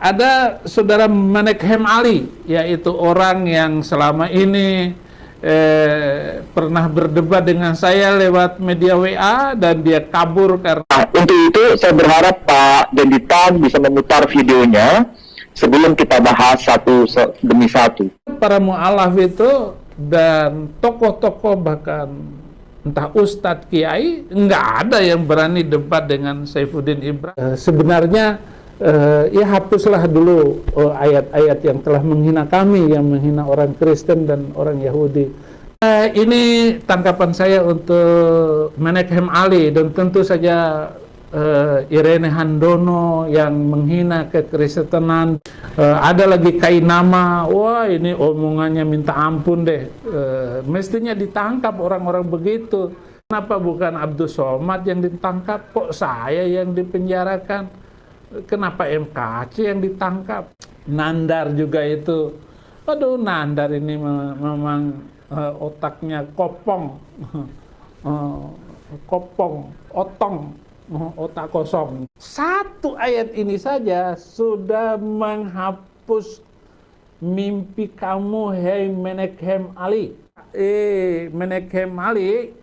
Ada saudara Menekhem Ali, yaitu orang yang selama ini pernah berdebat dengan saya lewat media WA dan dia kabur karena... Untuk itu saya berharap Pak Denditan bisa memutar videonya sebelum kita bahas satu demi satu. Para mu'alaf itu dan tokoh-tokoh, bahkan entah ustadz, kiai, nggak ada yang berani debat dengan Saifuddin Ibrahim. Sebenarnya ya hapuslah dulu ayat-ayat yang telah menghina kami, yang menghina orang Kristen dan orang Yahudi. Ini tangkapan saya untuk Menekhem Ali, dan tentu saja Irene Handono yang menghina kekristenan. Ada lagi Kainama, wah ini omongannya minta ampun deh. Mestinya ditangkap orang-orang begitu. Kenapa bukan Abdul Somad yang ditangkap, kok saya yang dipenjarakan? Kenapa MKC yang ditangkap? Nandar juga itu. Aduh, Nandar ini memang otaknya kopong. Otong, otak kosong. Satu ayat ini saja sudah menghapus mimpi kamu, hei Menekhem Ali. Menekhem Ali,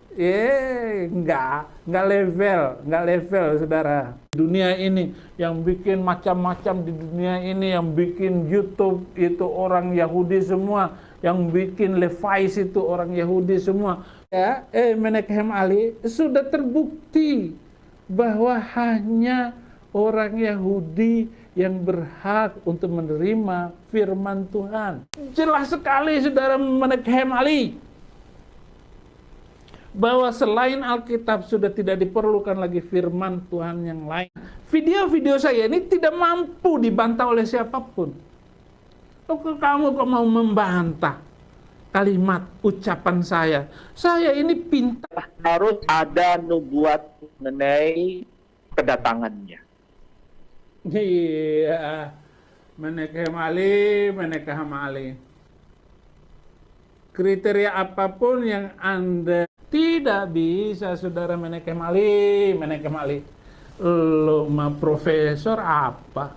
nggak level, saudara. Dunia ini yang bikin macam-macam di dunia ini, yang bikin YouTube itu orang Yahudi semua, yang bikin Levi's itu orang Yahudi semua. Ya, Menekhem Ali sudah terbukti bahwa hanya orang Yahudi yang berhak untuk menerima firman Tuhan. Jelas sekali saudara Menekhem Ali bahwa selain Alkitab sudah tidak diperlukan lagi firman Tuhan yang lain. Video-video saya ini tidak mampu dibantah oleh siapapun. Kamu kok mau membantah kalimat ucapan saya? Saya ini pintar. Harus ada nubuat mengenai kedatangannya. Iya, Menekhem Ali. Kriteria apapun yang Anda tidak bisa, saudara Menekhem Ali. Lo mah profesor apa?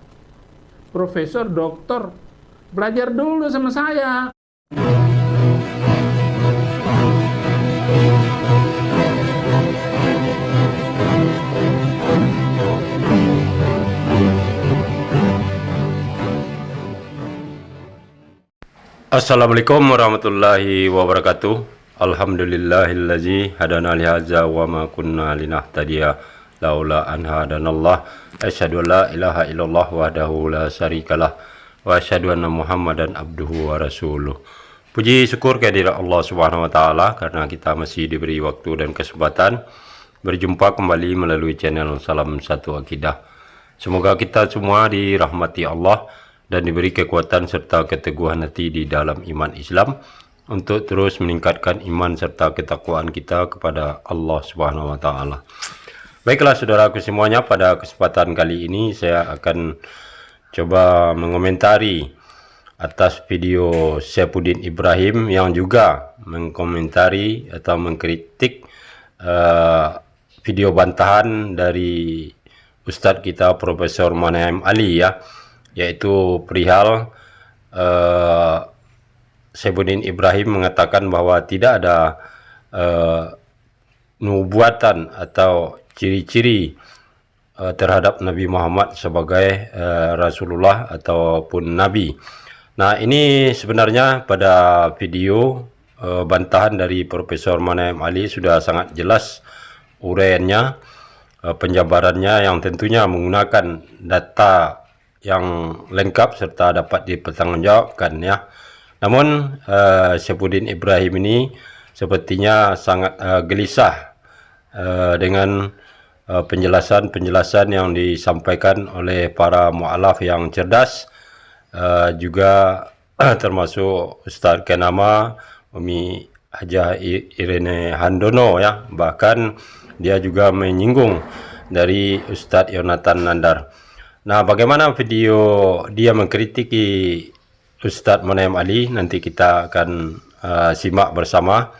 Profesor, doktor. Belajar dulu sama saya. Assalamualaikum warahmatullahi wabarakatuh. Alhamdulillahillazi hadana lihaza wa ma kunna linahtadiya laula an hadanallah. Asyhadu an la ilaha illallah wahdahu la syarikalah wa asyhadu anna Muhammadan abduhu wa rasuluh. Puji syukur kehadirat Allah Subhanahu wa taala karena kita masih diberi waktu dan kesempatan berjumpa kembali melalui channel Salam Satu Akidah. Semoga kita semua dirahmati Allah dan diberi kekuatan serta keteguhan hati di dalam iman Islam untuk terus meningkatkan iman serta ketakwaan kita kepada Allah Subhanahu wa taala. Baiklah saudaraku semuanya, pada kesempatan kali ini saya akan coba mengomentari atas video Saifuddin Ibrahim yang juga mengkomentari atau mengkritik video bantahan dari Ustadz kita Profesor Menekhem Ali, ya, yaitu perihal Saifuddin Ibrahim mengatakan bahwa tidak ada nubuatan atau ciri-ciri terhadap Nabi Muhammad sebagai Rasulullah ataupun Nabi. Nah, ini sebenarnya pada video bantahan dari Profesor Menekhem Ali sudah sangat jelas uraiannya, penjabarannya yang tentunya menggunakan data yang lengkap serta dapat dipertanggungjawabkan, ya. Namun Saifuddin Ibrahim ini sepertinya sangat gelisah dengan penjelasan-penjelasan yang disampaikan oleh para mu'alaf yang cerdas, juga termasuk Ustaz Kainama, Umi Hajah Irene Handono, ya. Bahkan dia juga menyinggung dari Ustaz Yonatan Nandar. Nah, bagaimana video dia mengkritiki Ustadz Menekhem Ali, nanti kita akan simak bersama.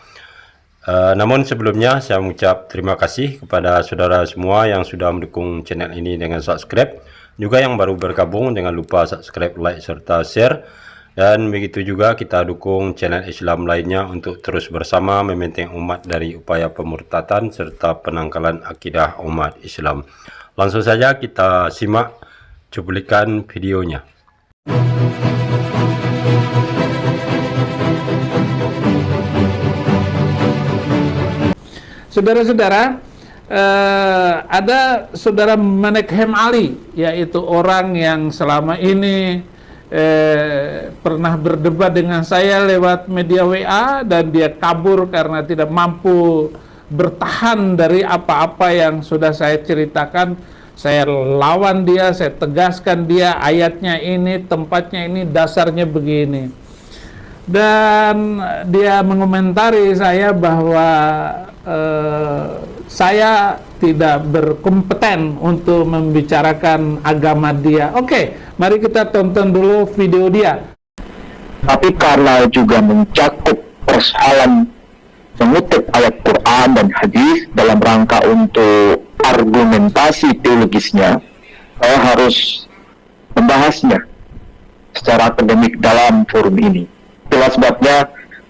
Namun sebelumnya saya mengucap terima kasih kepada saudara semua yang sudah mendukung channel ini dengan subscribe Juga yang baru bergabung jangan lupa subscribe, like, serta share. Dan begitu juga kita dukung channel Islam lainnya untuk terus bersama membentengi umat dari upaya pemurtadan serta penangkalan akidah umat Islam. Langsung saja kita simak cuplikan videonya. Saudara-saudara, ada saudara Menekhem Ali, yaitu orang yang selama ini pernah berdebat dengan saya lewat media WA, dan dia kabur karena tidak mampu bertahan dari apa-apa yang sudah saya ceritakan. Saya lawan dia, saya tegaskan dia, ayatnya ini, tempatnya ini, dasarnya begini. Dan dia mengomentari saya bahwa saya tidak berkompeten untuk membicarakan agama dia. Oke, mari kita tonton dulu video dia. Tapi karena juga mencakup persoalan mengutip ayat Quran dan hadis dalam rangka untuk argumentasi teologisnya, saya harus membahasnya secara akademik dalam forum ini. Itulah sebabnya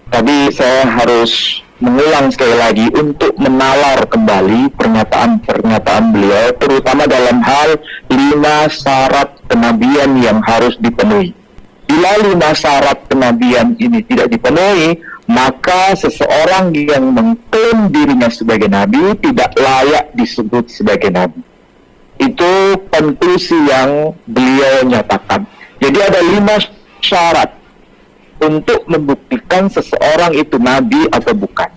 tadi saya harus mengulang sekali lagi untuk menalar kembali pernyataan-pernyataan beliau, terutama dalam hal 5 syarat kenabian yang harus dipenuhi. Bila 5 syarat kenabian ini tidak dipenuhi, maka seseorang yang mengklaim dirinya sebagai nabi tidak layak disebut sebagai nabi. Itu konklusi yang beliau nyatakan. Jadi ada 5 syarat untuk membuktikan seseorang itu nabi atau bukan.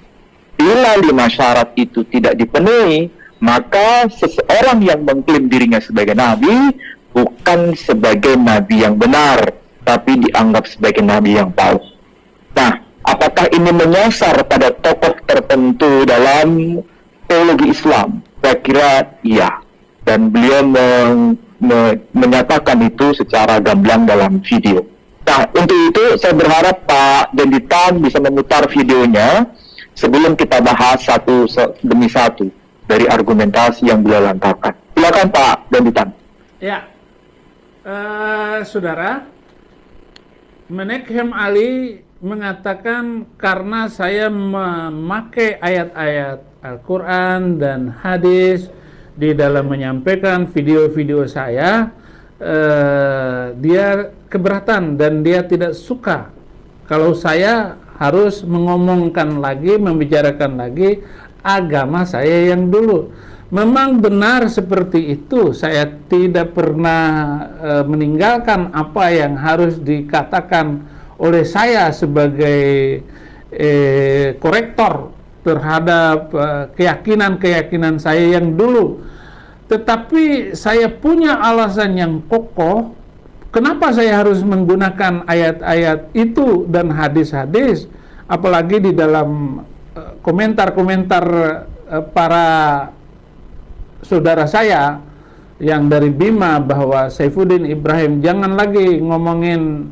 Bila 5 syarat itu tidak dipenuhi, maka seseorang yang mengklaim dirinya sebagai nabi bukan sebagai nabi yang benar, tapi dianggap sebagai nabi yang palsu. Nah, apakah ini menyasar pada tokoh tertentu dalam teologi Islam? Saya kira iya. Dan beliau menyatakan itu secara gamblang dalam video. Nah, untuk itu saya berharap Pak Denditan bisa memutar videonya sebelum kita bahas satu demi satu dari argumentasi yang beliau lantarkan. Silakan Pak Denditan. Ya, saudara, Menekhem Ali mengatakan karena saya memakai ayat-ayat Al-Quran dan hadis di dalam menyampaikan video-video saya, dia keberatan dan dia tidak suka kalau saya harus mengomongkan lagi, membicarakan lagi agama saya yang dulu. Memang benar seperti itu, saya tidak pernah meninggalkan apa yang harus dikatakan oleh saya sebagai korektor terhadap keyakinan-keyakinan saya yang dulu. Tetapi saya punya alasan yang kokoh kenapa saya harus menggunakan ayat-ayat itu dan hadis-hadis, apalagi di dalam komentar-komentar para saudara saya yang dari Bima bahwa Saifuddin Ibrahim jangan lagi ngomongin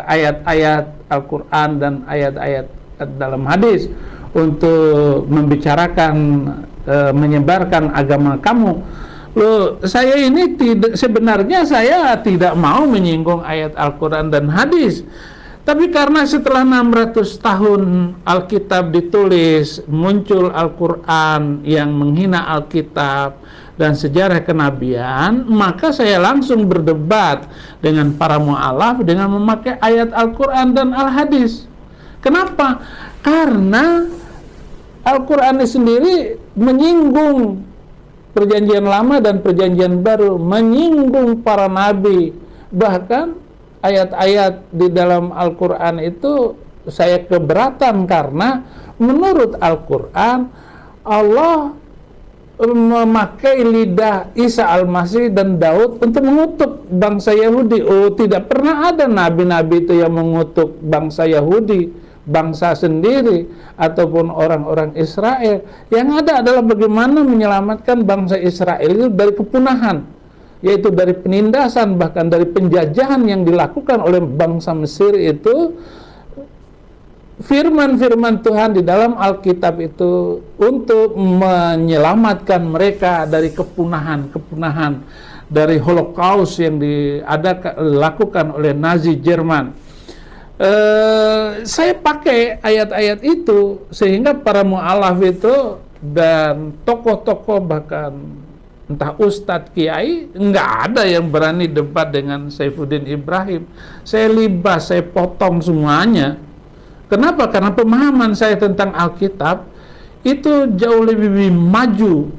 ayat-ayat Al-Quran dan ayat-ayat dalam hadis untuk membicarakan menyebarkan agama kamu. Loh, saya ini sebenarnya saya tidak mau menyinggung ayat Al-Quran dan hadis. Tapi karena setelah 600 tahun Alkitab ditulis, muncul Al-Quran yang menghina Alkitab dan sejarah kenabian, maka saya langsung berdebat dengan para mu'alaf dengan memakai ayat Al-Quran dan Al-Hadis. Kenapa? Karena Al-Quran sendiri menyinggung Perjanjian Lama dan Perjanjian Baru, menyinggung para nabi. Bahkan ayat-ayat di dalam Al-Quran itu saya keberatan karena menurut Al-Quran Allah memakai lidah Isa Al-Masih dan Daud untuk mengutuk bangsa Yahudi. Oh, tidak pernah ada nabi-nabi itu yang mengutuk bangsa Yahudi, bangsa sendiri ataupun orang-orang Israel. Yang ada adalah bagaimana menyelamatkan bangsa Israel itu dari kepunahan, yaitu dari penindasan, bahkan dari penjajahan yang dilakukan oleh bangsa Mesir itu. Firman-firman Tuhan di dalam Alkitab itu untuk menyelamatkan mereka dari kepunahan. dari Holocaust yang dilakukan oleh Nazi Jerman. Saya pakai ayat-ayat itu sehingga para mu'alaf itu dan tokoh-tokoh, bahkan entah ustadz, kiai, nggak ada yang berani debat dengan Saifuddin Ibrahim. Saya libas, saya potong semuanya. Kenapa? Karena pemahaman saya tentang Alkitab itu jauh lebih maju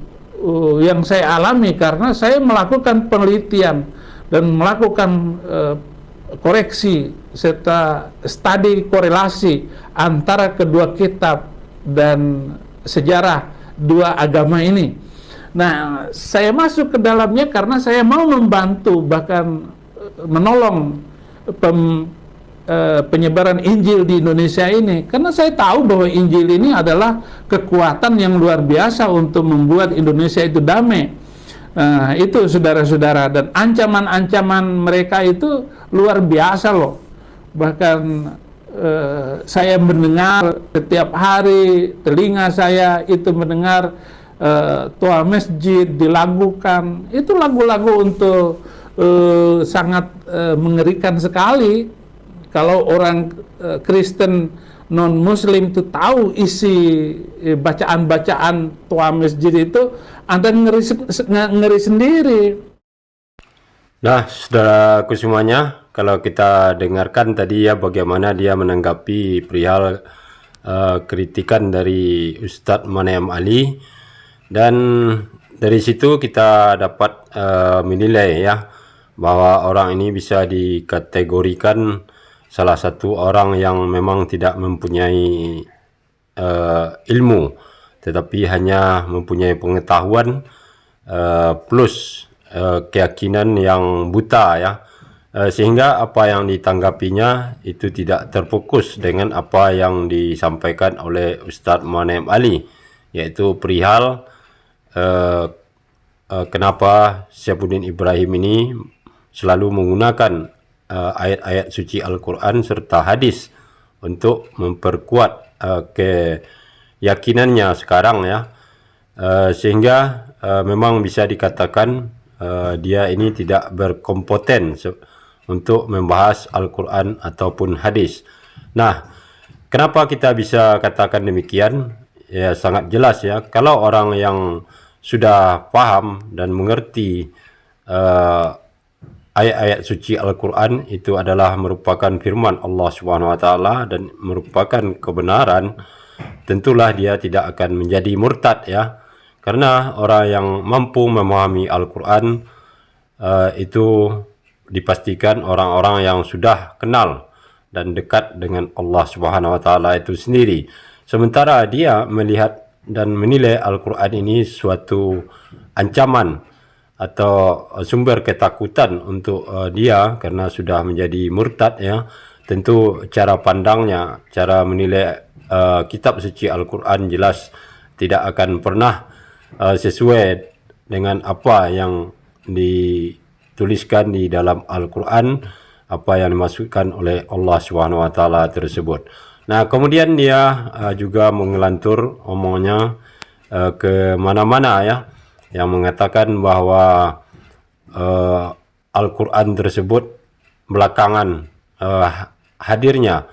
yang saya alami, karena saya melakukan penelitian dan melakukan koreksi serta studi korelasi antara kedua kitab dan sejarah dua agama ini. Nah, saya masuk ke dalamnya karena saya mau membantu, bahkan menolong penyebaran Injil di Indonesia ini, karena saya tahu bahwa Injil ini adalah kekuatan yang luar biasa untuk membuat Indonesia itu damai. Itu saudara-saudara, dan ancaman-ancaman mereka itu luar biasa loh. Bahkan saya mendengar setiap hari, telinga saya itu mendengar tua masjid dilakukan. Itu lagu-lagu untuk sangat mengerikan sekali. Kalau orang Kristen non-Muslim itu tahu isi bacaan-bacaan tua masjid itu, Anda ngeri sendiri. Nah, saudaraku semuanya, kalau kita dengarkan tadi ya bagaimana dia menanggapi perihal kritikan dari Ustadz Manahem Ali, dan dari situ kita dapat menilai ya bahwa orang ini bisa dikategorikan salah satu orang yang memang tidak mempunyai ilmu, tetapi hanya mempunyai pengetahuan plus keyakinan yang buta ya, sehingga apa yang ditanggapinya itu tidak terfokus dengan apa yang disampaikan oleh Ustadz Manahem Ali, yaitu perihal kenapa Saifuddin Ibrahim ini selalu menggunakan ayat-ayat suci Al-Quran serta hadis untuk memperkuat keyakinannya sekarang ya, sehingga memang bisa dikatakan dia ini tidak berkompeten untuk membahas Al-Quran ataupun hadis. Nah, kenapa kita bisa katakan demikian? Ya sangat jelas ya, kalau orang yang sudah paham dan mengerti ayat-ayat suci Al-Quran itu adalah merupakan firman Allah SWT dan merupakan kebenaran, tentulah dia tidak akan menjadi murtad ya. Karena orang yang mampu memahami Al-Quran itu dipastikan orang-orang yang sudah kenal dan dekat dengan Allah SWT itu sendiri. Sementara dia melihat dan menilai Al-Quran ini suatu ancaman atau sumber ketakutan untuk dia karena sudah menjadi murtad ya, tentu cara pandangnya, cara menilai kitab suci Al-Quran jelas tidak akan pernah sesuai dengan apa yang dituliskan di dalam Al-Quran, apa yang dimaksudkan oleh Allah SWT tersebut. Nah, kemudian dia juga mengelantur omongnya ke mana-mana ya, yang mengatakan bahwa Al-Quran tersebut belakangan hadirnya,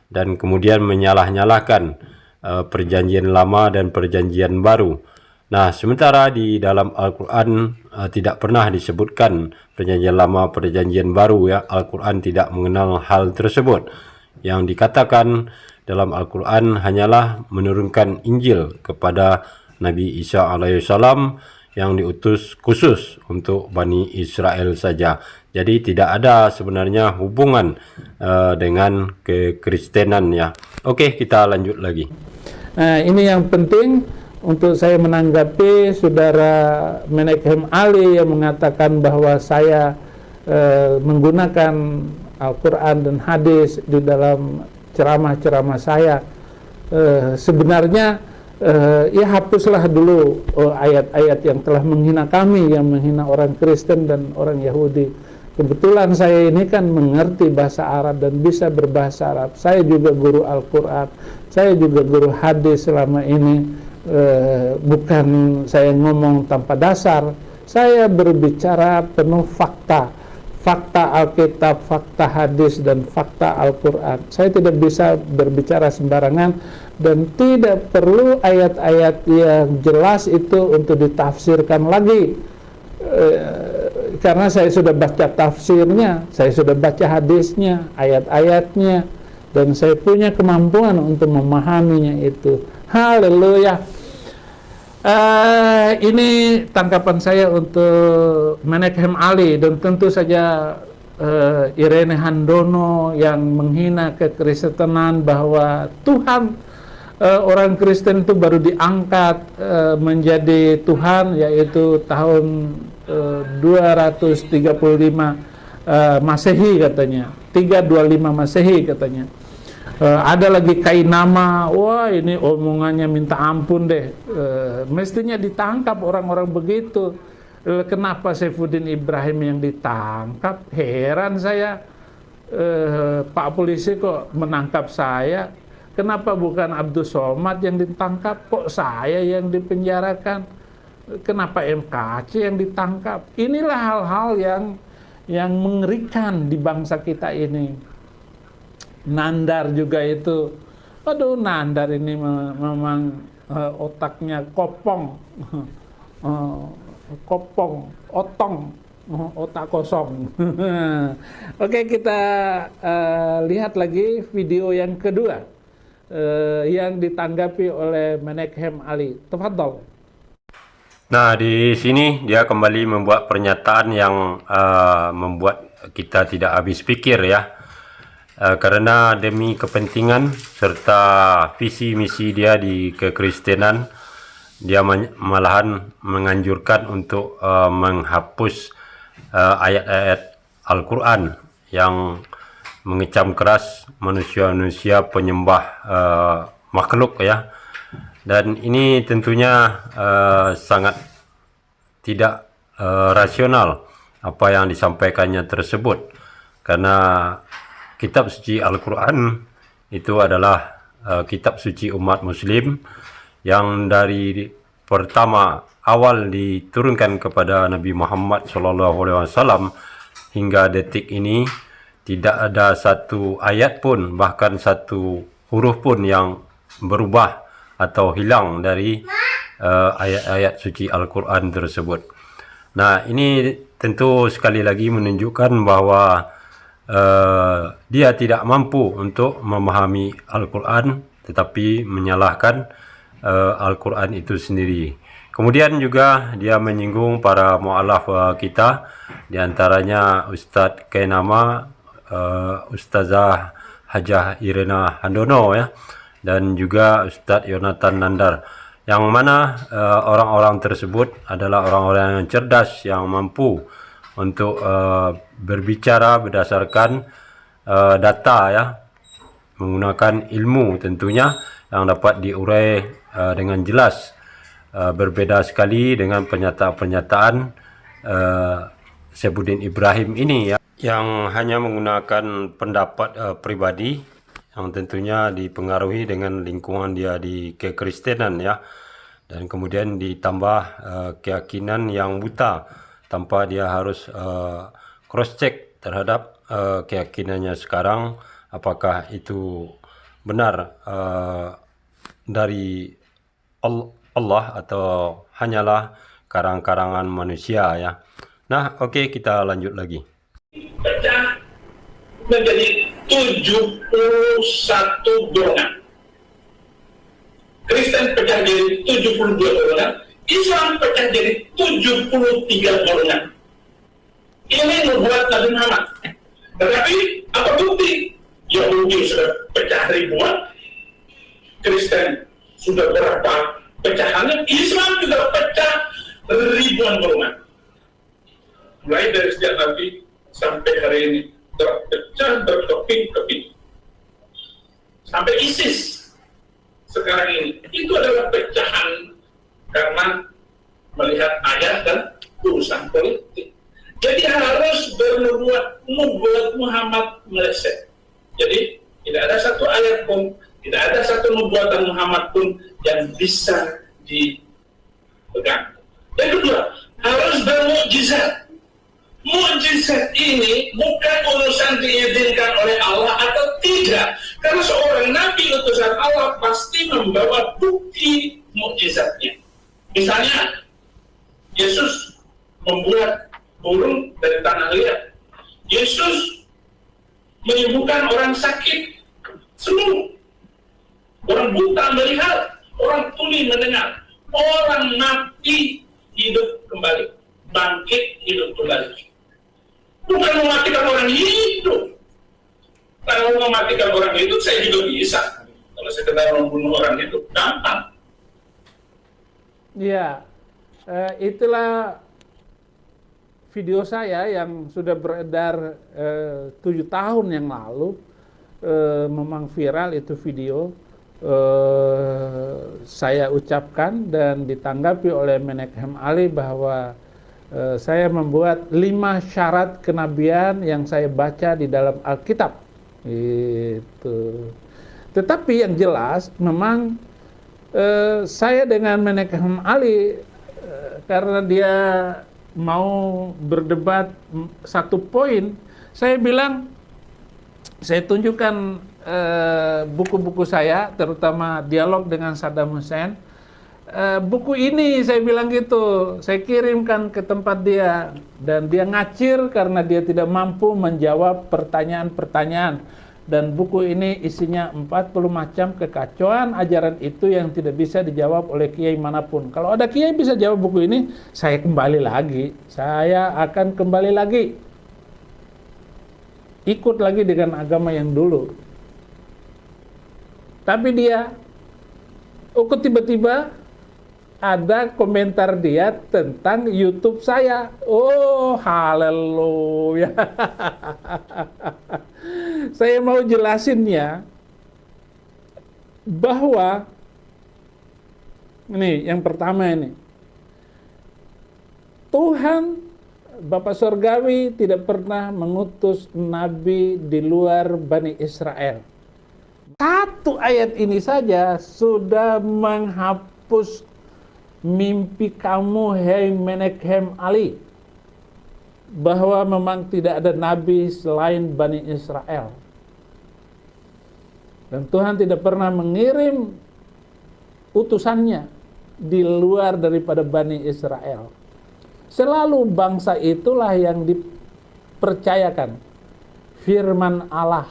dan kemudian menyalah-nyalahkan perjanjian lama dan perjanjian baru. Nah, sementara di dalam Al-Quran tidak pernah disebutkan perjanjian lama, perjanjian baru ya. Al-Quran tidak mengenal hal tersebut. Yang dikatakan dalam Al-Quran hanyalah menurunkan Injil kepada Nabi Isa alaihissalam yang diutus khusus untuk Bani Israel saja. Jadi tidak ada sebenarnya hubungan dengan kekristenan ya. Oke, kita lanjut lagi. Nah, ini yang penting untuk saya menanggapi saudara Manahem Ali yang mengatakan bahwa saya menggunakan Al-Quran dan hadis di dalam ceramah-ceramah saya. Sebenarnya ya hapuslah dulu ayat-ayat yang telah menghina kami, yang menghina orang Kristen dan orang Yahudi. Kebetulan saya ini kan mengerti bahasa Arab dan bisa berbahasa Arab. Saya juga guru Al-Quran, saya juga guru hadis selama ini. Bukan saya ngomong tanpa dasar, Saya berbicara penuh fakta, fakta Alkitab, fakta hadis, dan fakta Al-Quran. Saya tidak bisa berbicara sembarangan, dan tidak perlu ayat-ayat yang jelas itu untuk ditafsirkan lagi. Karena saya sudah baca tafsirnya, saya sudah baca hadisnya, ayat-ayatnya, dan saya punya kemampuan untuk memahaminya itu. Haleluya. Ini tangkapan saya untuk Menachem Ali, dan tentu saja Irene Handono yang menghina kekristenan bahwa Tuhan, orang Kristen itu baru diangkat menjadi Tuhan yaitu tahun 235 Masehi katanya, 325 Masehi katanya. Ada lagi Kainama, wah ini omongannya minta ampun deh. Mestinya ditangkap orang-orang begitu. Kenapa Saifuddin Ibrahim yang ditangkap? Heran saya, Pak polisi kok menangkap saya? Kenapa bukan Abdul Somad yang ditangkap? Kok saya yang dipenjarakan? Kenapa MKC yang ditangkap? Inilah hal-hal yang mengerikan di bangsa kita ini. Nandar juga itu, aduh Nandar ini memang otaknya kopong, otong, otak kosong. Oke, kita lihat lagi video yang kedua yang ditanggapi oleh Menachem Ali. Tafadhol. Nah, di sini dia kembali membuat pernyataan yang membuat kita tidak habis pikir ya. Karena demi kepentingan serta visi misi dia di kekristenan, dia malahan menganjurkan untuk menghapus ayat-ayat Al-Quran yang mengecam keras manusia-manusia penyembah makhluk ya. Dan ini tentunya sangat tidak rasional apa yang disampaikannya tersebut, karena kitab suci Al-Quran itu adalah kitab suci umat muslim yang dari pertama awal diturunkan kepada Nabi Muhammad SAW hingga detik ini tidak ada satu ayat pun, bahkan satu huruf pun yang berubah atau hilang dari ayat-ayat suci Al-Quran tersebut. Nah, ini tentu sekali lagi menunjukkan bahwa dia tidak mampu untuk memahami Al-Quran, tetapi menyalahkan Al-Quran itu sendiri. Kemudian juga dia menyinggung para mu'alaf kita, diantaranya Ustadz Kainama, Ustazah Hajah Irena Handono ya, dan juga Ustadz Yonatan Nandar, yang mana orang-orang tersebut adalah orang-orang yang cerdas, yang mampu untuk berbicara berdasarkan data ya, menggunakan ilmu tentunya yang dapat diurai dengan jelas. Berbeda sekali dengan pernyataan-pernyataan Saifuddin Ibrahim ini ya, yang hanya menggunakan pendapat pribadi yang tentunya dipengaruhi dengan lingkungan dia di kekristenan ya, dan kemudian ditambah keyakinan yang buta tanpa dia harus cross check terhadap keyakinannya sekarang, apakah itu benar dari Allah atau hanyalah karang-karangan manusia ya. Nah, oke, kita lanjut lagi. Pecah menjadi 71 golongan. Kristen pecah jadi 72 golongan, Islam pecah jadi 73 golongan. Ini membuat Nabi Muhammad. Tetapi apa bukti? Yahudi sudah pecah ribuan, Kristen sudah berapa pecahannya, Islam juga pecah ribuan golongan. Mulai dari sejak Nabi sampai hari ini terpecah berkeping-keping. Sampai ISIS sekarang ini, itu adalah pecahan karena melihat ayat dan urusan politik. Jadi harus bernubuat Muhammad meleset. Jadi tidak ada satu ayat pun, tidak ada satu nubuatan Muhammad pun yang bisa dipegang. Yang kedua, harus bermukjizat. Mukjizat ini bukan urusan diizinkan oleh Allah atau tidak, karena seorang nabi utusan Allah pasti membawa bukti mukjizatnya. Misalnya Yesus membuat burung dari tanah liat, Yesus menyembuhkan orang sakit sembuh, orang buta melihat, orang tuli mendengar, orang mati hidup kembali, bangkit hidup kembali. Bukan mematikan orang hidup. Kalau mematikan orang hidup saya juga bisa. Kalau sekedar membunuh orang hidup gampang. Ya, itulah video saya yang sudah beredar 7 tahun yang lalu, memang viral itu video. Saya ucapkan dan ditanggapi oleh Menekhem Ali bahwa saya membuat 5 syarat kenabian yang saya baca di dalam Alkitab. Itu. Tetapi yang jelas memang saya dengan Menekhem Ali karena dia mau berdebat satu poin, saya bilang, saya tunjukkan buku-buku saya, terutama dialog dengan Saddam Hussein. Buku ini saya bilang gitu, saya kirimkan ke tempat dia, dan dia ngacir karena dia tidak mampu menjawab pertanyaan-pertanyaan. Dan buku ini isinya 40 macam kekacauan ajaran itu yang tidak bisa dijawab oleh kiai manapun. Kalau ada kiai bisa jawab buku ini, saya kembali lagi, saya akan kembali lagi, ikut lagi dengan agama yang dulu. Tapi dia, kok tiba-tiba ada komentar dia tentang YouTube saya. Oh, haleluya. Saya mau jelasinnya bahwa ini yang pertama ini. Tuhan Bapa Surgawi tidak pernah mengutus nabi di luar Bani Israel. Satu ayat ini saja sudah menghapus mimpi kamu, hei Menekhem Ali, bahwa memang tidak ada nabi selain Bani Israel. Dan Tuhan tidak pernah mengirim utusannya di luar daripada Bani Israel. Selalu bangsa itulah yang dipercayakan firman Allah.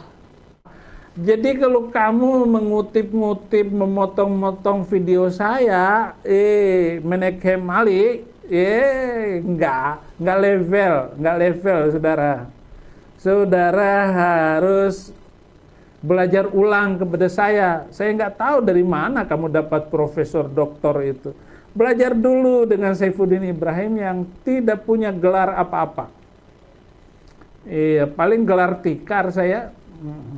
Jadi kalau kamu mengutip-ngutip, memotong-motong video saya, Menekhem Ali, enggak level, saudara. Saudara harus belajar ulang kepada saya. Saya enggak tahu dari mana kamu dapat profesor doktor itu. Belajar dulu dengan Saifuddin Ibrahim yang tidak punya gelar apa-apa. Paling gelar tikar saya.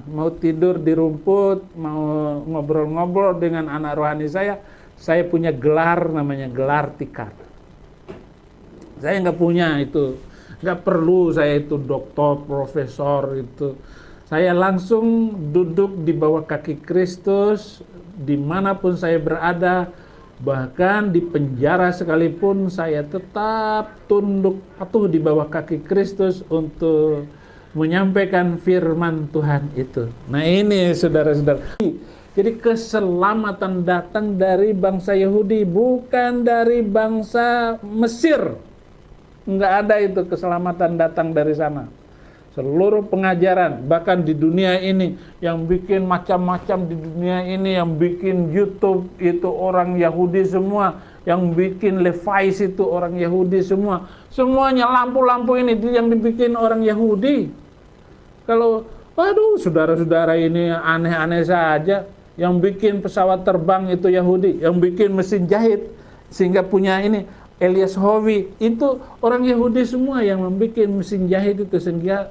Mau tidur di rumput, mau ngobrol-ngobrol dengan anak rohani saya punya gelar, namanya gelar tikar. Saya nggak punya itu, nggak perlu saya itu doktor, profesor itu. Saya langsung duduk di bawah kaki Kristus, dimanapun saya berada, bahkan di penjara sekalipun saya tetap tunduk patuh di bawah kaki Kristus untuk menyampaikan firman Tuhan itu. Nah ini saudara-saudara. Jadi keselamatan datang dari bangsa Yahudi, bukan dari bangsa Mesir. Enggak ada itu keselamatan datang dari sana. Seluruh pengajaran, bahkan di dunia ini, yang bikin macam-macam di dunia ini, yang bikin YouTube itu orang Yahudi semua, yang bikin Levi's itu orang Yahudi semua. Semuanya lampu-lampu ini yang dibikin orang Yahudi. Kalau, waduh, saudara-saudara ini aneh-aneh saja. Yang bikin pesawat terbang itu Yahudi, yang bikin mesin jahit sehingga punya ini Elias Hovi, itu orang Yahudi semua yang membuat mesin jahit itu sehingga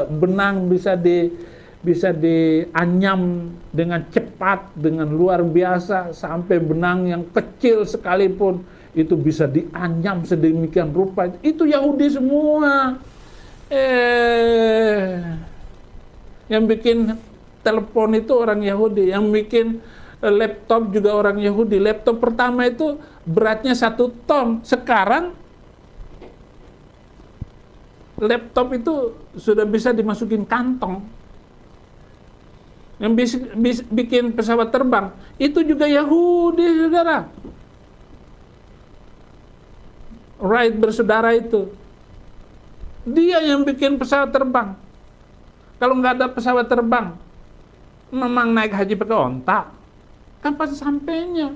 benang bisa dianyam dengan cepat, dengan luar biasa, sampai benang yang kecil sekalipun itu bisa dianyam sedemikian rupa. Itu Yahudi semua. Yang bikin telepon itu orang Yahudi, yang bikin laptop juga orang Yahudi. Laptop pertama itu beratnya 1 ton, sekarang laptop itu sudah bisa dimasukin kantong. Yang bikin pesawat terbang itu juga Yahudi, saudara. Wright bersaudara itu, dia yang bikin pesawat terbang. Kalau nggak ada pesawat terbang, memang naik haji pakai onta, kapan sampainya?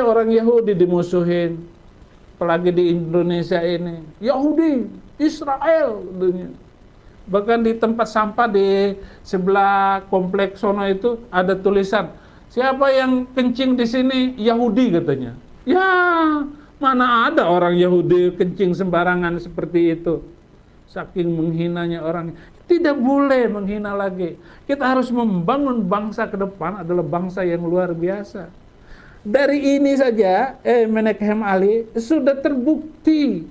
Orang Yahudi dimusuhin, apalagi di Indonesia ini. Yahudi, Israel, dunia. Bahkan di tempat sampah di sebelah kompleks sono itu ada tulisan, siapa yang kencing di sini Yahudi katanya. Ya, mana ada orang Yahudi kencing sembarangan seperti itu. Saking menghinanya orang. Tidak boleh menghina lagi. Kita harus membangun bangsa ke depan adalah bangsa yang luar biasa. Dari ini saja, Menekhem Ali sudah terbukti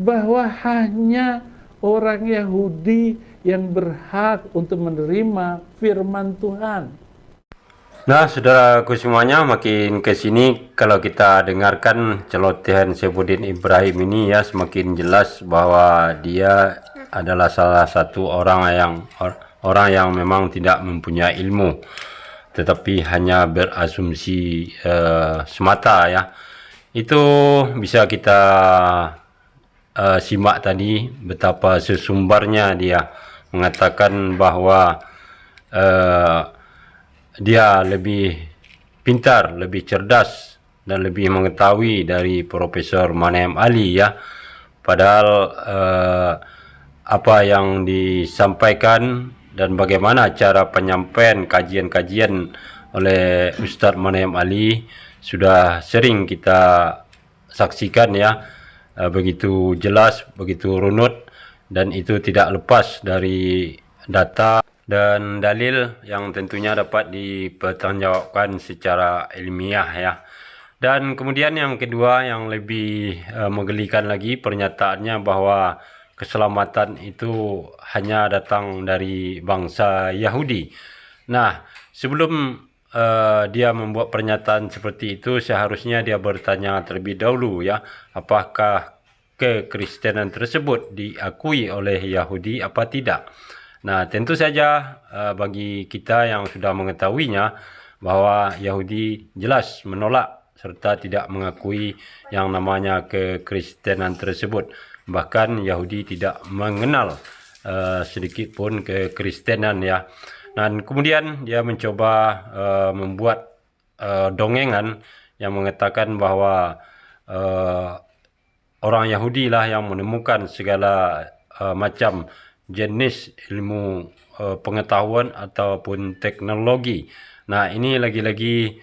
bahwa hanya orang Yahudi yang berhak untuk menerima firman Tuhan. Nah, saudaraku semuanya, makin ke sini kalau kita dengarkan celotehan Saifuddin Ibrahim ini ya, semakin jelas bahwa dia adalah salah satu orang yang memang tidak mempunyai ilmu, tetapi hanya berasumsi semata ya. Itu bisa kita simak tadi betapa sesumbarnya dia mengatakan bahwa dia lebih pintar, lebih cerdas dan lebih mengetahui dari Profesor Manahem Ali ya. Padahal apa yang disampaikan dan bagaimana cara penyampaian kajian-kajian oleh Ustadz Manahem Ali sudah sering kita saksikan ya. Begitu jelas, begitu runut, dan itu tidak lepas dari data dan dalil yang tentunya dapat dipertanggungjawabkan secara ilmiah ya. Dan kemudian yang kedua yang lebih menggelikan lagi pernyataannya bahwa keselamatan itu hanya datang dari bangsa Yahudi. Nah, sebelum dia membuat pernyataan seperti itu, seharusnya dia bertanya terlebih dahulu ya, apakah kekristenan tersebut diakui oleh Yahudi apa tidak. Nah, tentu saja bagi kita yang sudah mengetahuinya bahwa Yahudi jelas menolak serta tidak mengakui yang namanya kekristenan tersebut. Bahkan Yahudi tidak mengenal sedikit pun kekristenan ya. Dan kemudian dia mencoba membuat dongengan yang mengatakan bahwa orang Yahudi lah yang menemukan segala macam jenis ilmu pengetahuan ataupun teknologi. Nah, ini lagi-lagi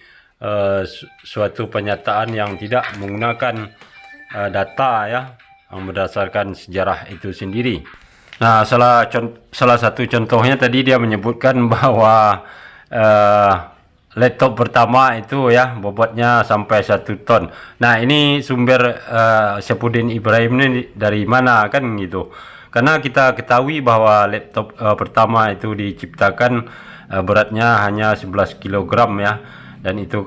suatu pernyataan yang tidak menggunakan data ya, yang berdasarkan sejarah itu sendiri. Nah, salah satu contohnya tadi dia menyebutkan bahwa laptop pertama itu ya bobotnya sampai 1 ton. Nah, ini sumber Saifuddin Ibrahim ini dari mana kan gitu. Karena kita ketahui bahwa laptop pertama itu diciptakan beratnya hanya 11 kg ya. Dan itu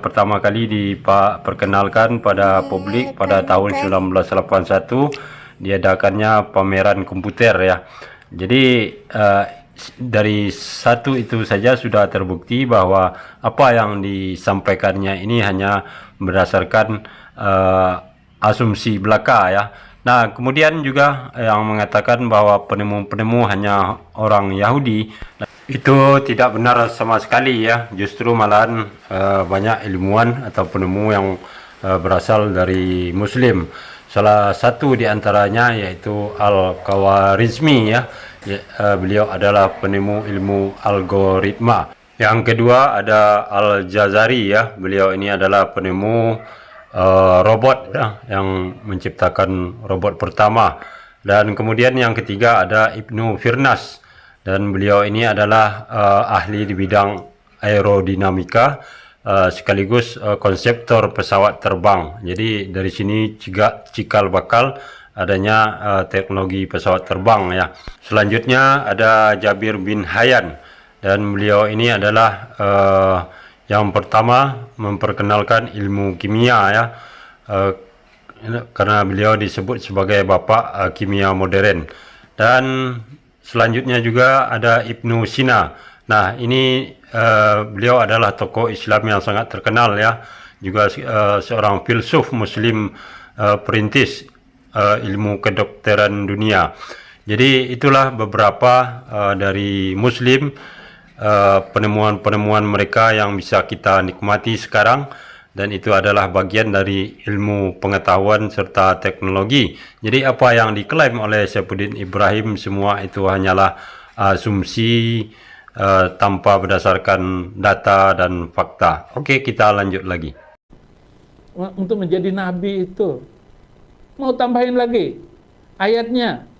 pertama kali diperkenalkan pada publik pada tahun 1981. Diadakannya pameran komputer ya. Jadi dari satu itu saja sudah terbukti bahwa apa yang disampaikannya ini hanya berdasarkan asumsi belaka ya. Nah, kemudian juga yang mengatakan bahwa penemu-penemu hanya orang Yahudi, itu tidak benar sama sekali ya. Justru malahan banyak ilmuwan atau penemu yang berasal dari Muslim. Salah satu di antaranya yaitu Al-Khawarizmi ya. Beliau adalah penemu ilmu algoritma. Yang kedua ada Al-Jazari ya. Beliau ini adalah penemu robot ya, yang menciptakan robot pertama. Dan kemudian yang ketiga ada Ibnu Firnas. Dan beliau ini adalah ahli di bidang aerodinamika sekaligus konseptor pesawat terbang. Jadi dari sini cikal bakal adanya teknologi pesawat terbang ya. Selanjutnya ada Jabir bin Hayyan, dan beliau ini adalah yang pertama memperkenalkan ilmu kimia ya. karena beliau disebut sebagai bapak kimia modern. Dan selanjutnya juga ada Ibnu Sina. Nah, ini beliau adalah tokoh Islam yang sangat terkenal ya, juga seorang filsuf muslim perintis ilmu kedokteran dunia. Jadi itulah beberapa dari Muslim, penemuan-penemuan mereka yang bisa kita nikmati sekarang, dan itu adalah bagian dari ilmu pengetahuan serta teknologi. Jadi apa yang diklaim oleh Saifuddin Ibrahim semua itu hanyalah asumsi tanpa berdasarkan data dan fakta. Oke, kita lanjut lagi. Untuk menjadi nabi itu, mau tambahin lagi ayatnya.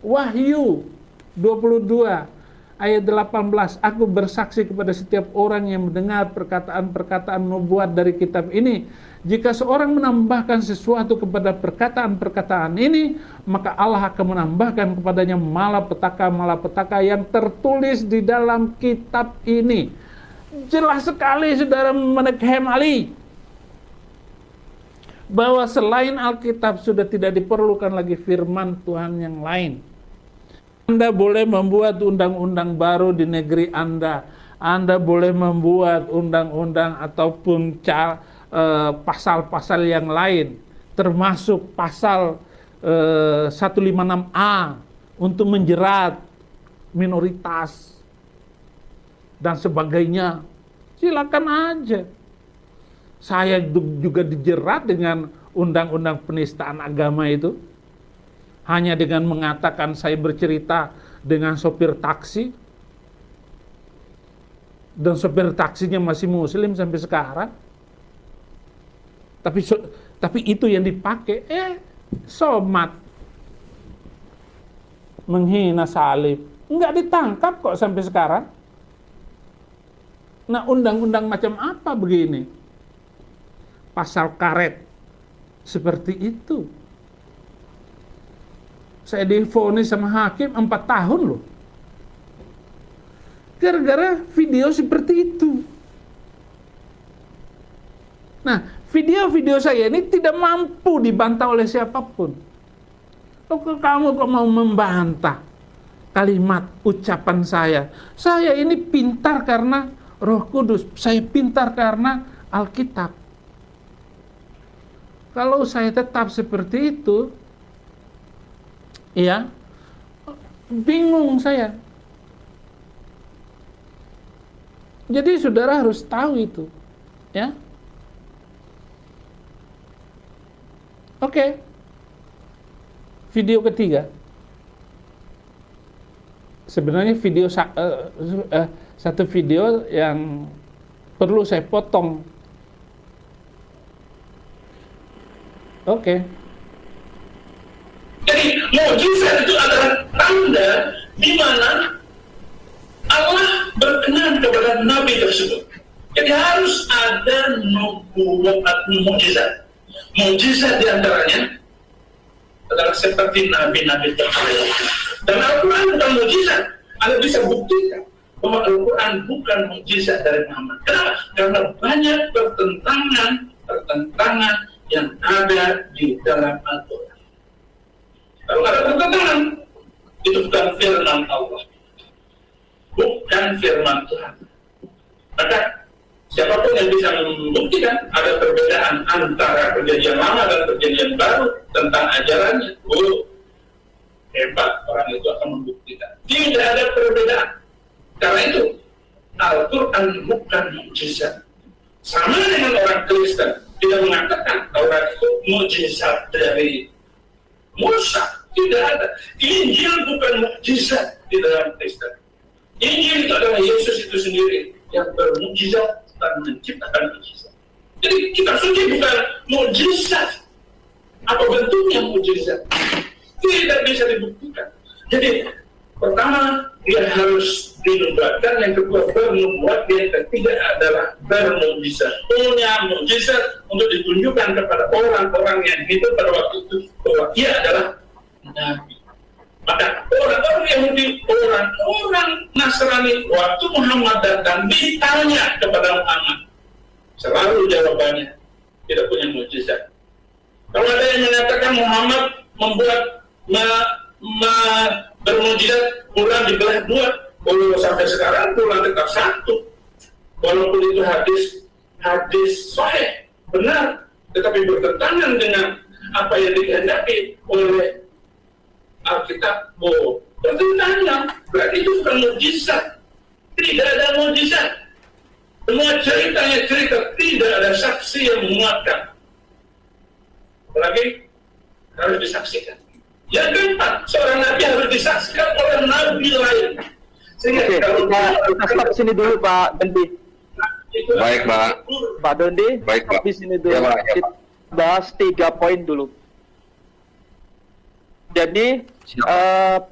Wahyu 22 ayat 18, aku bersaksi kepada setiap orang yang mendengar perkataan-perkataan nubuat dari kitab ini, jika seorang menambahkan sesuatu kepada perkataan-perkataan ini, maka Allah akan menambahkan kepadanya malapetaka yang tertulis di dalam kitab ini. Jelas sekali saudara Menekhem Ali, bahwa selain Alkitab sudah tidak diperlukan lagi firman Tuhan yang lain. Anda boleh membuat undang-undang baru di negeri Anda. Anda boleh membuat undang-undang ataupun pasal-pasal yang lain, termasuk pasal 156A untuk menjerat minoritas dan sebagainya. Silakan aja. Saya juga dijerat dengan undang-undang penistaan agama itu. Hanya dengan mengatakan saya bercerita dengan sopir taksi, dan sopir taksinya masih muslim sampai sekarang. Tapi itu yang dipakai, somat, menghina salib, nggak ditangkap kok sampai sekarang. Nah, undang-undang macam apa begini? Pasal karet seperti itu. Saya divonis sama hakim 4 tahun loh, gara-gara video seperti itu. Nah, video-video saya ini tidak mampu dibantah oleh siapapun. Kamu kok mau membantah kalimat ucapan saya? Saya ini pintar karena Roh Kudus, saya pintar karena Alkitab. Kalau saya tetap seperti itu, ya, bingung saya. Jadi saudara harus tahu itu, ya. Oke. Video ketiga. Sebenarnya video satu video yang perlu saya potong. Oke. Jadi mukjizat itu adalah tanda di mana Allah berkenan kepada Nabi tersebut. Jadi harus ada nubuat mukjizat. Mukjizat diantaranya adalah seperti Nabi-Nabi terdahulu. Dan Al-Quran bukan mukjizat. Anda bisa buktikan bahwa Al-Quran bukan mukjizat dari Muhammad. Kenapa? Karena banyak pertentangan yang ada di dalam Al-Quran. Kalau ada pertentangan, itu bukan firman Allah, bukan firman Tuhan. Maka siapapun yang bisa membuktikan ada perbedaan antara perjanjian lama dan perjanjian baru tentang ajarannya, hebat orang itu akan membuktikan. Tidak ada perbedaan. Karena itu Al-Quran bukan mukjizat. Sama dengan orang Kristen tidak mengatakan Taurat itu mukjizat dari Musa. Tidak ada. Injil bukan mukjizat di dalam Kristen. Injil itu adalah Yesus itu sendiri yang bermukjizat dan menciptakan mukjizat. Jadi kitab suci bukan mukjizat. Apa bentuknya mukjizat? Tidak bisa dibuktikan. Jadi pertama dia harus dinubuatkan, yang kedua bernubuat, yang ketiga adalah bermukjizat. Punya mukjizat untuk ditunjukkan kepada orang-orang yang hidup pada waktu itu bahwa ia adalah Nabi. Maka orang-orang Yahudi, orang-orang Nasrani, waktu Muhammad datang ditanya kepada Muhammad, selalu jawabannya tidak punya mukjizat. Kalau ada yang mengatakan Muhammad membuat bermujizat Quran dibelah dua, kalau sampai sekarang Quran tetap satu. Walaupun itu hadis sahih, benar, tetapi bertentangan dengan apa yang dikehendaki oleh Alkitab. Bertentangan, berarti itu bukan mujizat. Tidak ada mujizat. Semua ceritanya cerita, tidak ada saksi yang menguatkan. Apalagi harus disaksikan. Yang keempat, seorang nabi harus disaksikan oleh nabi lain. Sehingga Kita stop sini dulu Pak Dondi. Baik, Pak. Pak Dondi, Baik, stop Pak. di sini dulu. Ya, Pak. Ya, Kita bahas 3 poin dulu. Jadi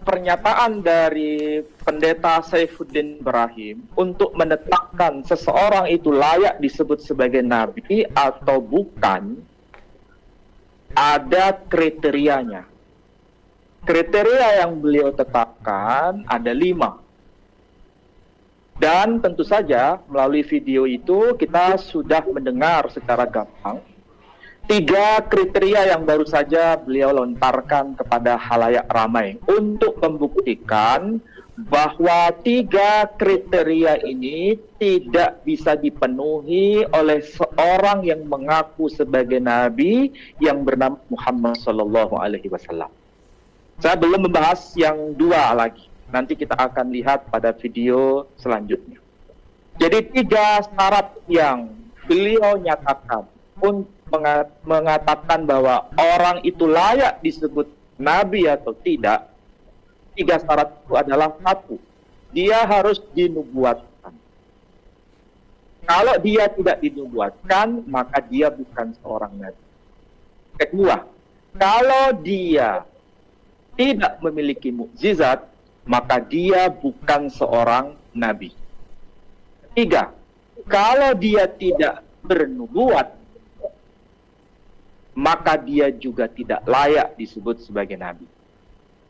pernyataan dari Pendeta Saifuddin Ibrahim untuk menetapkan seseorang itu layak disebut sebagai nabi atau bukan, ada kriterianya. Kriteria yang beliau tetapkan ada 5. Dan tentu saja melalui video itu kita sudah mendengar secara gampang 3 kriteria yang baru saja beliau lontarkan kepada halayak ramai untuk membuktikan bahwa 3 kriteria ini tidak bisa dipenuhi oleh seorang yang mengaku sebagai nabi yang bernama Muhammad Sallallahu Alaihi Wasallam. Saya belum membahas yang 2 lagi. Nanti kita akan lihat pada video selanjutnya. Jadi 3 syarat yang beliau nyatakan untuk mengatakan bahwa orang itu layak disebut nabi atau tidak. 3 syarat itu adalah 1, dia harus dinubuatkan. Kalau dia tidak dinubuatkan, maka dia bukan seorang nabi. Kedua, kalau dia tidak memiliki mukjizat, maka dia bukan seorang nabi. 3, kalau dia tidak bernubuat, maka dia juga tidak layak disebut sebagai nabi.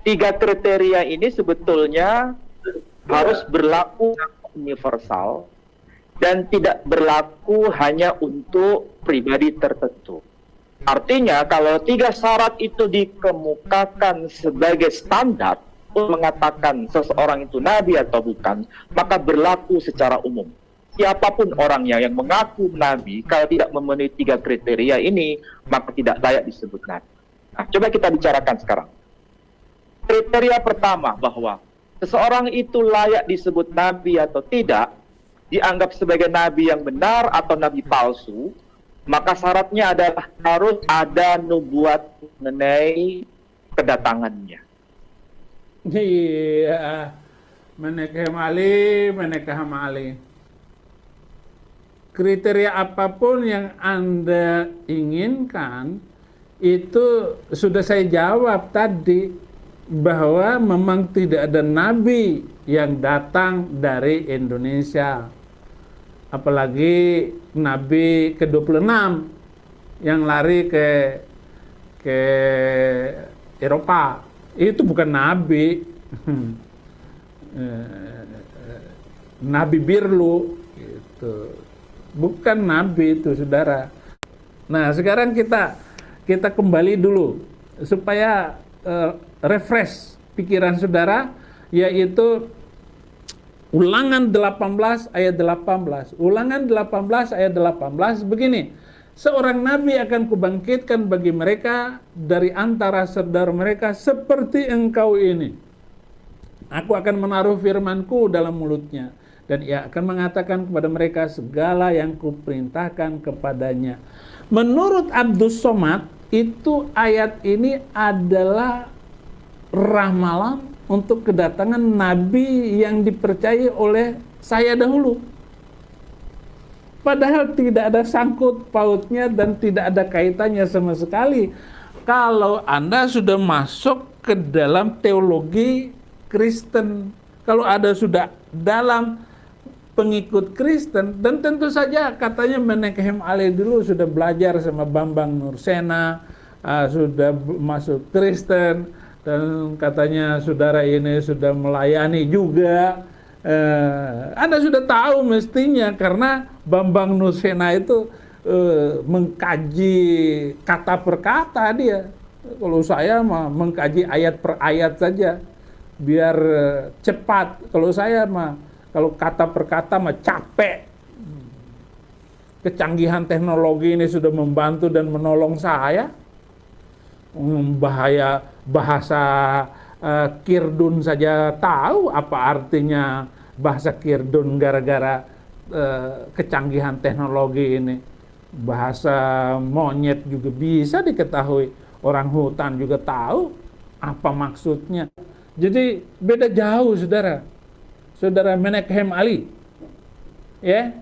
3 kriteria ini sebetulnya harus berlaku universal dan tidak berlaku hanya untuk pribadi tertentu. Artinya kalau 3 syarat itu dikemukakan sebagai standar untuk mengatakan seseorang itu nabi atau bukan, maka berlaku secara umum. Siapapun orangnya yang mengaku nabi, kalau tidak memenuhi 3 kriteria ini, maka tidak layak disebut nabi. Nah, coba kita bicarakan sekarang. Kriteria pertama bahwa seseorang itu layak disebut nabi atau tidak, dianggap sebagai nabi yang benar atau nabi palsu, maka syaratnya adalah harus ada nubuat mengenai kedatangannya. Iya, menekam Ali. Kriteria apapun yang Anda inginkan, itu sudah saya jawab tadi, bahwa memang tidak ada nabi yang datang dari Indonesia. Apalagi nabi ke-26 yang lari ke Eropa. Itu bukan nabi. Nabi Birlu gitu. Bukan nabi itu, saudara. Nah, sekarang kita kembali dulu supaya refresh pikiran saudara, yaitu Ulangan 18 ayat 18. Ulangan 18 ayat 18 begini. Seorang nabi akan kubangkitkan bagi mereka dari antara saudara mereka seperti engkau ini. Aku akan menaruh firmanku dalam mulutnya, dan ia akan mengatakan kepada mereka segala yang kuperintahkan kepadanya. Menurut Abdus Somad, itu ayat ini adalah ramalan untuk kedatangan nabi yang dipercayai oleh saya dahulu. Padahal tidak ada sangkut pautnya dan tidak ada kaitannya sama sekali. Kalau Anda sudah masuk ke dalam teologi Kristen, kalau Anda sudah dalam pengikut Kristen, dan tentu saja katanya Menahem Ali dulu sudah belajar sama Bambang Nursena, sudah masuk Kristen, dan katanya saudara ini sudah melayani juga. Anda sudah tahu mestinya, karena Bambang Nursena itu mengkaji kata per kata dia. Kalau saya mah mengkaji ayat per ayat saja, biar cepat. Kalau saya mah, kalau kata per kata mah capek. Kecanggihan teknologi ini sudah membantu dan menolong saya. Bahasa Kirdun saja tahu apa artinya bahasa Kirdun gara-gara kecanggihan teknologi ini. Bahasa monyet juga bisa diketahui, orang hutan juga tahu apa maksudnya. Jadi beda jauh, saudara Menachem Ali, ya.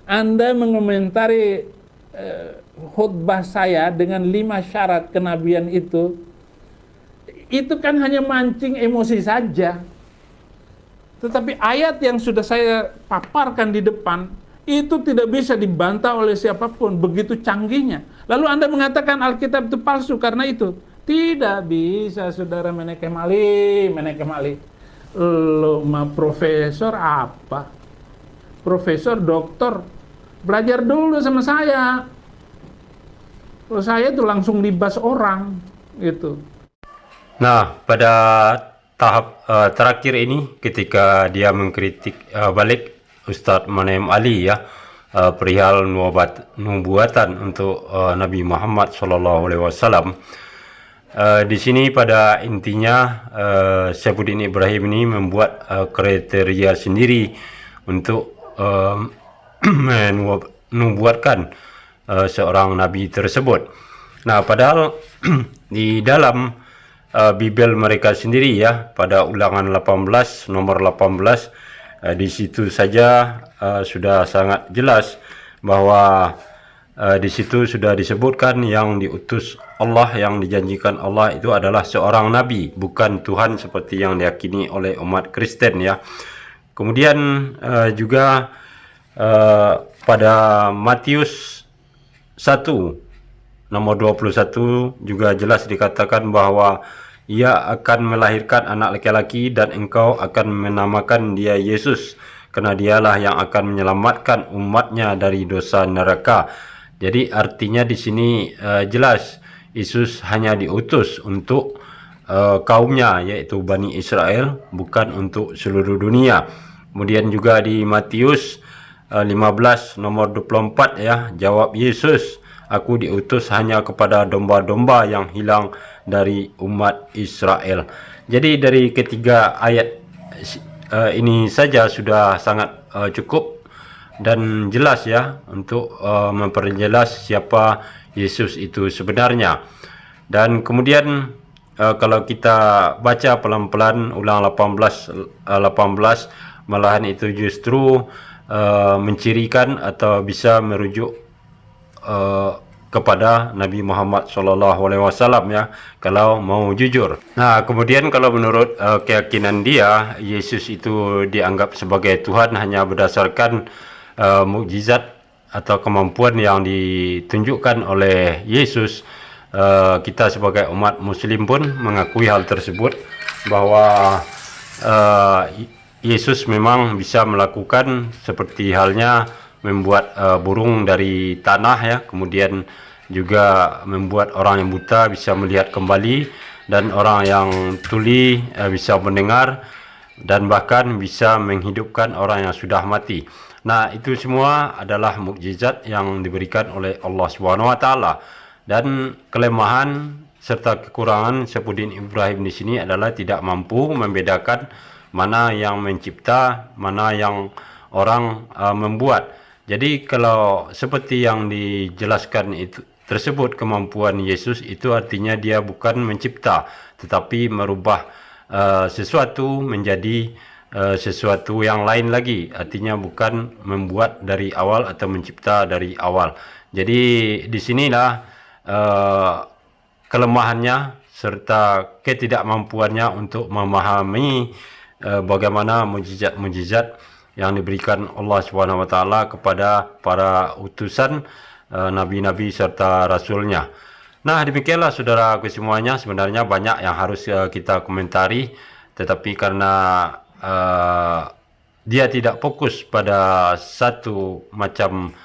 Anda mengomentari khutbah saya dengan 5 syarat kenabian itu kan hanya mancing emosi saja. Tetapi ayat yang sudah saya paparkan di depan itu tidak bisa dibantah oleh siapapun, begitu canggihnya. Lalu Anda mengatakan Alkitab itu palsu karena itu. Tidak bisa, saudara Menachem Ali. Lo mah profesor apa? Profesor, doktor, belajar dulu sama saya. Kalau saya itu langsung libas orang, gitu. Nah, pada tahap terakhir ini, ketika dia mengkritik balik Ustadz Menachem Ali ya, perihal nubuatan untuk Nabi Muhammad SAW. Di sini pada intinya Saifuddin Ibrahim ini membuat kriteria sendiri untuk menubuatkan seorang nabi tersebut. Nah, padahal di dalam Bibel mereka sendiri ya, pada Ulangan 18 nomor 18, di situ saja sudah sangat jelas bahwa di situ sudah disebutkan yang diutus Allah, yang dijanjikan Allah itu adalah seorang nabi, bukan Tuhan seperti yang diyakini oleh umat Kristen ya. Kemudian juga pada Matius 1 nomor 21 juga jelas dikatakan bahwa ia akan melahirkan anak laki-laki dan engkau akan menamakan dia Yesus, karena dialah yang akan menyelamatkan umatnya dari dosa neraka. Jadi artinya di sini jelas Yesus hanya diutus untuk kaumnya, yaitu Bani Israel, bukan untuk seluruh dunia. Kemudian juga di Matius 15 nomor 24 ya, jawab Yesus, aku diutus hanya kepada domba-domba yang hilang dari umat Israel. Jadi dari ketiga ayat ini saja sudah sangat cukup dan jelas ya untuk memperjelas siapa Yesus itu sebenarnya. Dan kemudian kalau kita baca pelan-pelan Ulangan 18 malahan itu justru mencirikan atau bisa merujuk kepada Nabi Muhammad SAW ya, kalau mau jujur. Nah, kemudian kalau menurut keyakinan dia, Yesus itu dianggap sebagai Tuhan hanya berdasarkan mukjizat atau kemampuan yang ditunjukkan oleh Yesus. Kita sebagai umat muslim pun mengakui hal tersebut, bahwa Yesus memang bisa melakukan seperti halnya membuat burung dari tanah ya, kemudian juga membuat orang yang buta bisa melihat kembali, dan orang yang tuli bisa mendengar, dan bahkan bisa menghidupkan orang yang sudah mati. Nah, itu semua adalah mukjizat yang diberikan oleh Allah SWT. Dan kelemahan serta kekurangan Saifuddin Ibrahim di sini adalah tidak mampu membedakan mana yang mencipta, mana yang orang membuat. Jadi kalau seperti yang dijelaskan itu tersebut, kemampuan Yesus itu artinya dia bukan mencipta, tetapi merubah sesuatu menjadi sesuatu yang lain lagi. Artinya bukan membuat dari awal atau mencipta dari awal. Jadi di sinilah kelemahannya serta ketidakmampuannya untuk memahami bagaimana mukjizat-mukjizat yang diberikan Allah SWT kepada para utusan nabi-nabi serta rasulnya. Nah, demikianlah saudaraku semuanya, sebenarnya banyak yang harus kita komentari, tetapi karena dia tidak fokus pada satu macam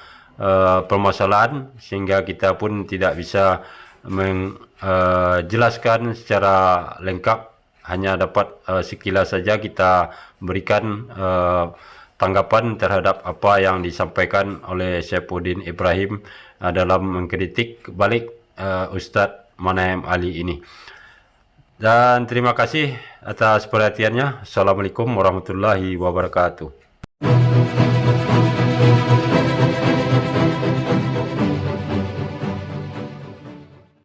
permasalahan sehingga kita pun tidak bisa menjelaskan secara lengkap, hanya dapat sekilas saja kita berikan tanggapan terhadap apa yang disampaikan oleh Saifuddin Ibrahim dalam mengkritik balik Ustadz Manahem Ali ini. Dan terima kasih atas perhatiannya. Assalamualaikum warahmatullahi wabarakatuh.